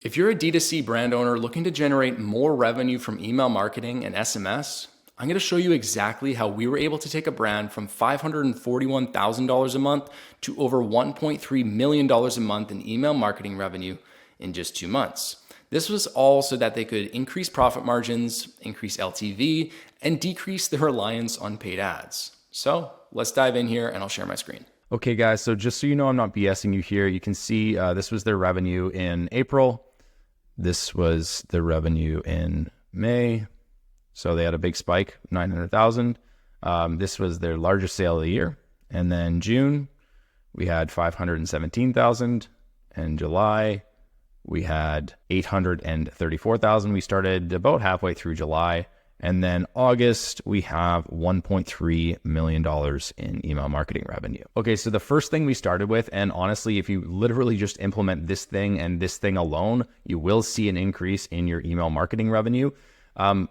If you're a D2C brand owner looking to generate more revenue from email marketing and SMS, I'm going to show you exactly how we were able to take a brand from $541,000 a month to over $1.3 million a month in email marketing revenue in just 2 months. This was all so that they could increase profit margins, increase LTV, and decrease the reliance on paid ads. So let's dive in here and I'll share my screen. Okay, guys, so just so you know, I'm not BSing you here. You can see this was their revenue in April. This was the revenue in May. So they had a big spike, 900,000. This was their largest sale of the year. And then June, we had 517,000. And July, we had 834,000. We started about halfway through July. And then August, we have $1.3 million in email marketing revenue. Okay, so the first thing we started with, and honestly, if you literally just implement this thing and this thing alone, you will see an increase in your email marketing revenue,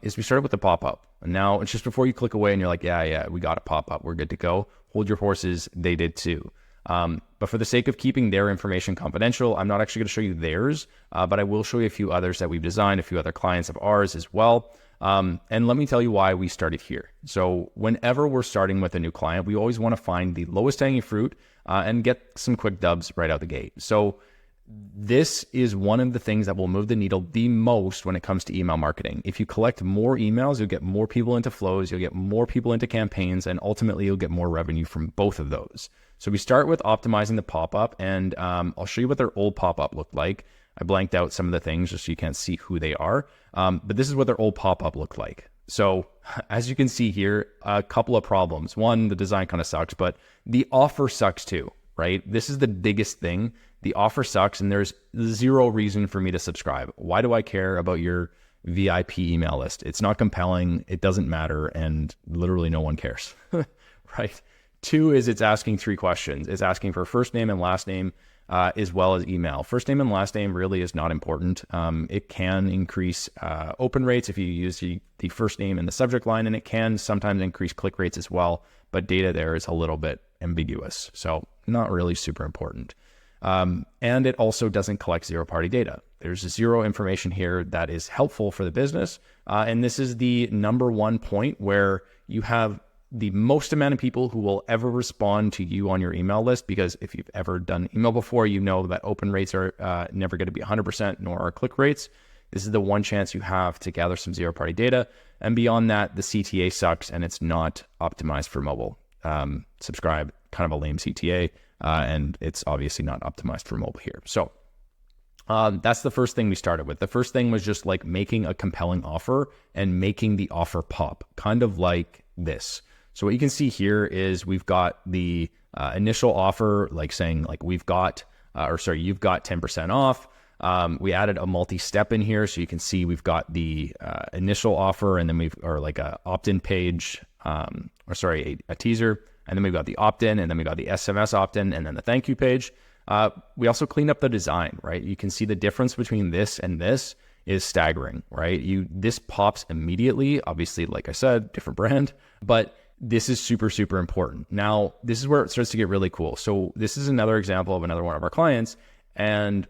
is we started with the pop-up. Now, it's just before you click away and you're like, yeah, we got a pop-up, we're good to go. Hold your horses, they did too. But for the sake of keeping their information confidential, I'm not actually going to show you theirs, but I will show you a few others that we've designed, a few other clients of ours as well. And let me tell you why we started here. So whenever we're starting with a new client, we always want to find the lowest hanging fruit and get some quick dubs right out the gate. So this is one of the things that will move the needle the most when it comes to email marketing. If you collect more emails, you'll get more people into flows, you'll get more people into campaigns, and ultimately you'll get more revenue from both of those. So we start with optimizing the pop-up, and I'll show you what their old pop-up looked like. I blanked out some of the things just so you can't see who they are. But this is what their old pop-up looked like. So as you can see here, a couple of problems. One, the design kind of sucks, but the offer sucks too, right? This is the biggest thing. The offer sucks and there's zero reason for me to subscribe. Why do I care about your VIP email list? It's not compelling. It doesn't matter. And literally no one cares, right? Two is it's asking 3 questions. It's asking for first name and last name, as well as email. First name and last name really is not important. It can increase open rates if you use the first name in the subject line, and it can sometimes increase click rates as well, but data there is a little bit ambiguous, so not really super important. And it also doesn't collect zero-party data. There's zero information here that is helpful for the business, and this is the number one point where you have the most amount of people who will ever respond to you on your email list, because if you've ever done email before, you know that open rates are never going to be 100%, nor are click rates. This is the one chance you have to gather some zero-party data. And beyond that, the CTA sucks and it's not optimized for mobile. Subscribe, kind of a lame CTA, and it's obviously not optimized for mobile here. So that's the first thing we started with. The first thing was just like making a compelling offer and making the offer pop, kind of like this. So what you can see here is we've got the initial offer, like saying like you've got 10% off. We added a multi-step in here. So you can see we've got the initial offer, and then like a opt-in page, a teaser. And then we've got the opt-in, and then we got the SMS opt-in, and then the thank you page. We also cleaned up the design, right? You can see the difference between this and this is staggering, right? This pops immediately. Obviously, like I said, different brand, but this is super, super important. Now, this is where it starts to get really cool. So this is another example of another one of our clients, and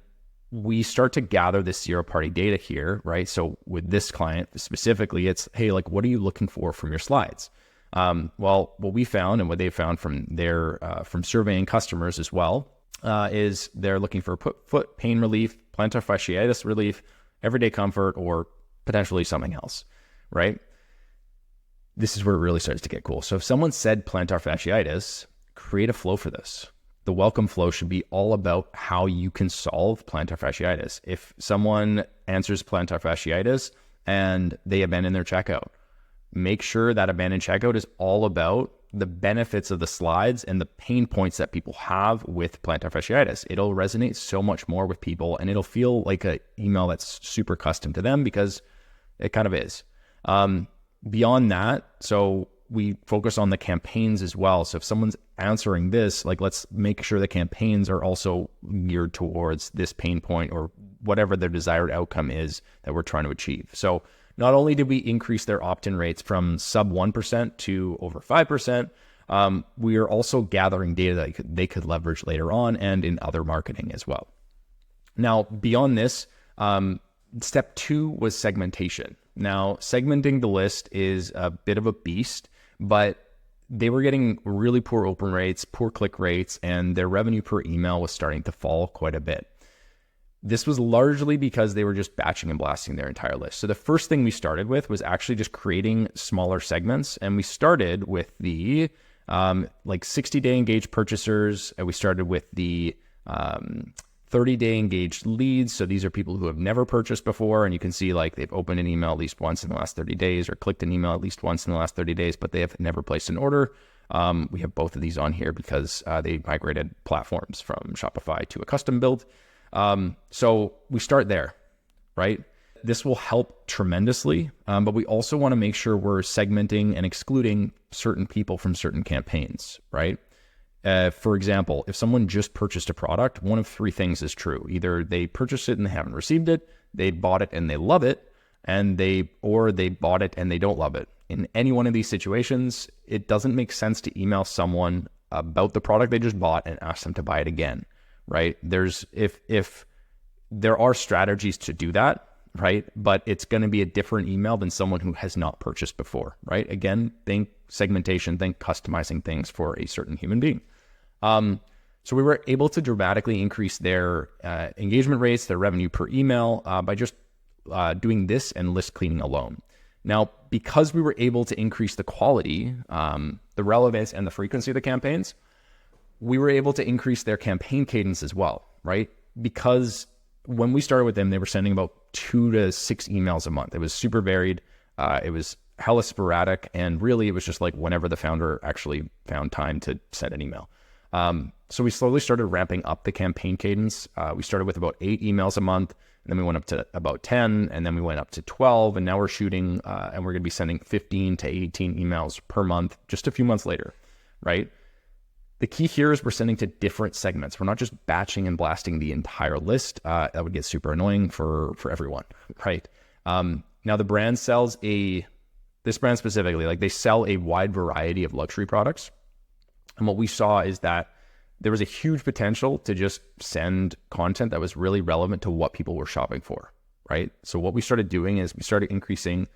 we start to gather this zero-party data here, right? So with this client specifically, it's, hey, like, what are you looking for from your slides? Well, what we found and what they found from from surveying customers as well, is they're looking for foot pain relief, plantar fasciitis relief, everyday comfort, or potentially something else, right? This is where it really starts to get cool. So if someone said plantar fasciitis, create a flow for this. The welcome flow should be all about how you can solve plantar fasciitis. If someone answers plantar fasciitis and they abandon their checkout, make sure that abandoned checkout is all about the benefits of the slides and the pain points that people have with plantar fasciitis. It'll resonate so much more with people, and it'll feel like an email that's super custom to them, because it kind of is. Beyond that, so we focus on the campaigns as well. So if someone's answering this, like, let's make sure the campaigns are also geared towards this pain point or whatever their desired outcome is that we're trying to achieve. So not only did we increase their opt-in rates from sub 1% to over 5%, we are also gathering data that they could leverage later on and in other marketing as well. Now, beyond this, Step 2 was segmentation. Now, segmenting the list is a bit of a beast, but they were getting really poor open rates, poor click rates, and their revenue per email was starting to fall quite a bit. This was largely because they were just batching and blasting their entire list. So the first thing we started with was actually just creating smaller segments. And we started with the 60-day engaged purchasers. And we started with the 30-day engaged leads. So these are people who have never purchased before. And you can see like they've opened an email at least once in the last 30 days or clicked an email at least once in the last 30 days, but they have never placed an order. We have both of these on here because they migrated platforms from Shopify to a custom build. So we start there, right? This will help tremendously, but we also want to make sure we're segmenting and excluding certain people from certain campaigns, right? For example, if someone just purchased a product, one of 3 things is true. Either they purchased it and they haven't received it, they bought it and they love it, or they bought it and they don't love it. In any one of these situations, it doesn't make sense to email someone about the product they just bought and ask them to buy it again, right? If there are strategies to do that, right? But it's going to be a different email than someone who has not purchased before, right? Again, think segmentation, think customizing things for a certain human being. So we were able to dramatically increase their engagement rates, their revenue per email by just doing this and list cleaning alone. Now, because we were able to increase the quality, the relevance, and the frequency of the campaigns, we were able to increase their campaign cadence as well, right? Because when we started with them, they were sending about 2 to 6 emails a month. It was super varied. It was hella sporadic. And really, it was just like whenever the founder actually found time to send an email. So we slowly started ramping up the campaign cadence. We started with about 8 emails a month, and then we went up to about 10, and then we went up to 12, and now we're shooting, and we're going to be sending 15 to 18 emails per month just a few months later, right? The key here is we're sending to different segments. We're not just batching and blasting the entire list. That would get super annoying for everyone, right? Now the brand sells this brand specifically, like they sell a wide variety of luxury products. And what we saw is that there was a huge potential to just send content that was really relevant to what people were shopping for, right? So what we started doing is we started increasing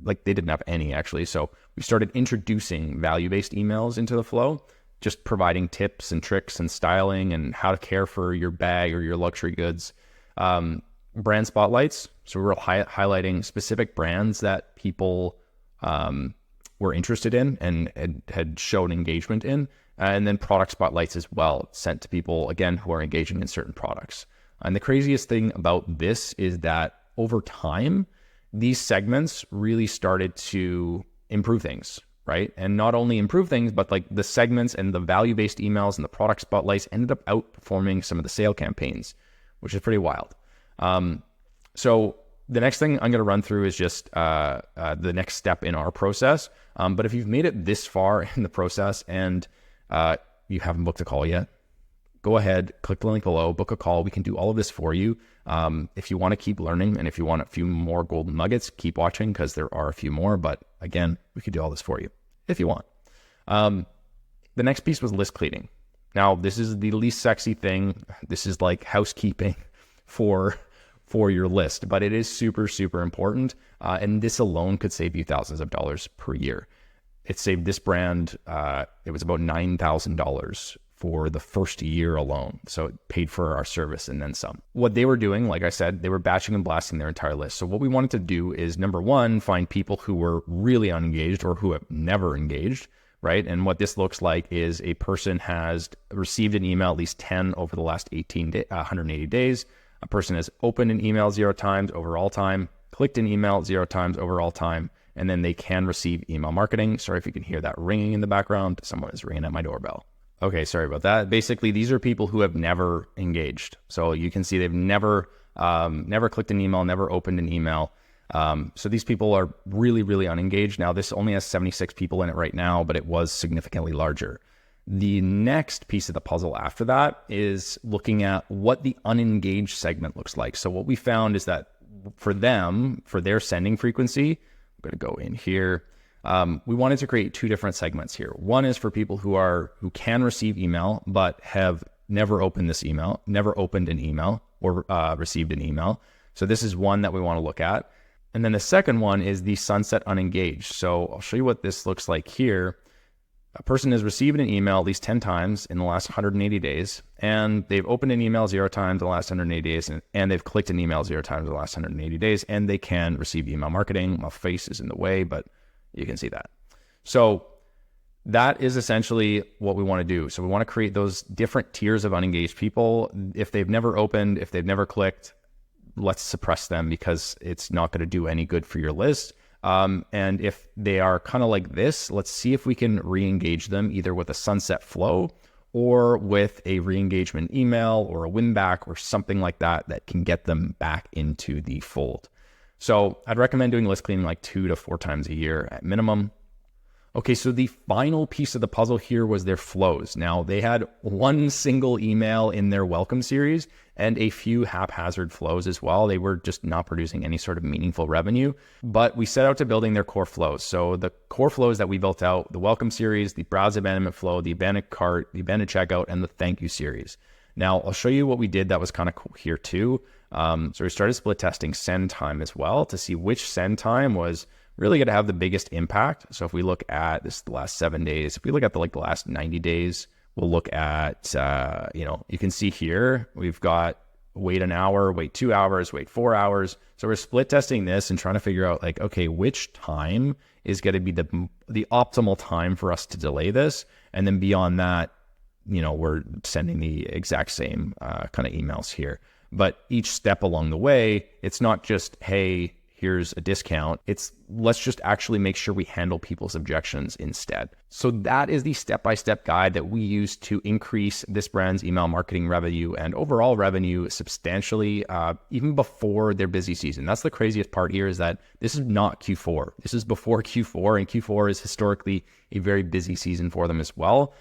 they didn't have any actually. So we started introducing value-based emails into the flow, just providing tips and tricks and styling and how to care for your bag or your luxury goods. Brand spotlights. So we were highlighting specific brands that people were interested in and had shown engagement in. And then product spotlights as well, sent to people, again, who are engaging in certain products. And the craziest thing about this is that over time, these segments really started to improve things, right? And not only improve things, but like the segments and the value-based emails and the product spotlights ended up outperforming some of the sale campaigns, which is pretty wild. So the next thing I'm going to run through is just the next step in our process. But if you've made it this far in the process and you haven't booked a call yet, go ahead, click the link below, book a call. We can do all of this for you. If you want to keep learning and if you want a few more golden nuggets, keep watching because there are a few more. But again, we could do all this for you if you want. The next piece was list cleaning. Now, this is the least sexy thing. This is like housekeeping for your list, but it is super, super important. And this alone could save you thousands of dollars per year. It saved this brand, it was about $9,000 for the first year alone. So it paid for our service and then some. What they were doing, like I said, they were batching and blasting their entire list. So what we wanted to do is, number one, find people who were really unengaged or who have never engaged, right? And what this looks like is a person has received an email at least 10 over the last 180 days. A person has opened an email 0 times overall time, clicked an email 0 times overall time, and then they can receive email marketing. Sorry if you can hear that ringing in the background. Someone is ringing at my doorbell. Okay, sorry about that. Basically, these are people who have never engaged. So you can see they've never clicked an email, never opened an email. So these people are really, really unengaged. Now, this only has 76 people in it right now, but it was significantly larger. The next piece of the puzzle after that is looking at what the unengaged segment looks like. So what we found is that for them, for their sending frequency, I'm going to go in here. We wanted to create 2 different segments here. One is for people who can receive email, but have never opened this email, never opened an email, or received an email. So this is one that we want to look at. And then the second one is the sunset unengaged. So I'll show you what this looks like here. A person has received an email at least 10 times in the last 180 days, and they've opened an email 0 times in the last 180 days, and they've clicked an email 0 times in the last 180 days, and they can receive email marketing. My face is in the way, but you can see that. So that is essentially what we want to do. So we want to create those different tiers of unengaged people. If they've never opened, if they've never clicked, let's suppress them because it's not going to do any good for your list. And if they are kind of like this, let's see if we can re-engage them either with a sunset flow or with a re-engagement email or a win back or something like that that can get them back into the fold. So I'd recommend doing list cleaning like 2 to 4 times a year at minimum. Okay, so the final piece of the puzzle here was their flows. Now, they had one single email in their welcome series and a few haphazard flows as well. They were just not producing any sort of meaningful revenue, but we set out to building their core flows. So the core flows that we built out, the welcome series, the browse abandonment flow, the abandoned cart, the abandoned checkout, and the thank you series. Now, I'll show you what we did that was kind of cool here too. So we started split testing send time as well to see which send time was really going to have the biggest impact. So if we look at this, the last 7 days, if we look at the last 90 days, we'll look at, you can see here, we've got wait an hour, wait 2 hours, wait 4 hours. So we're split testing this and trying to figure out okay, which time is going to be the optimal time for us to delay this. And then beyond that, we're sending the exact same kind of emails here. But each step along the way, it's not just, hey, here's a discount. It's let's just actually make sure we handle people's objections instead. So that is the step-by-step guide that we use to increase this brand's email marketing revenue and overall revenue substantially, even before their busy season. That's the craziest part here, is that this is not Q4. This is before Q4, and Q4 is historically a very busy season for them as well.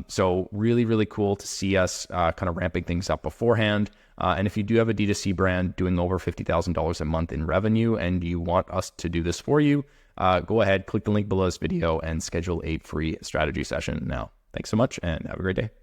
So really, really cool to see us kind of ramping things up beforehand. And if you do have a D2C brand doing over $50,000 a month in revenue and you want us to do this for you, go ahead, click the link below this video and schedule a free strategy session now. Thanks so much and have a great day.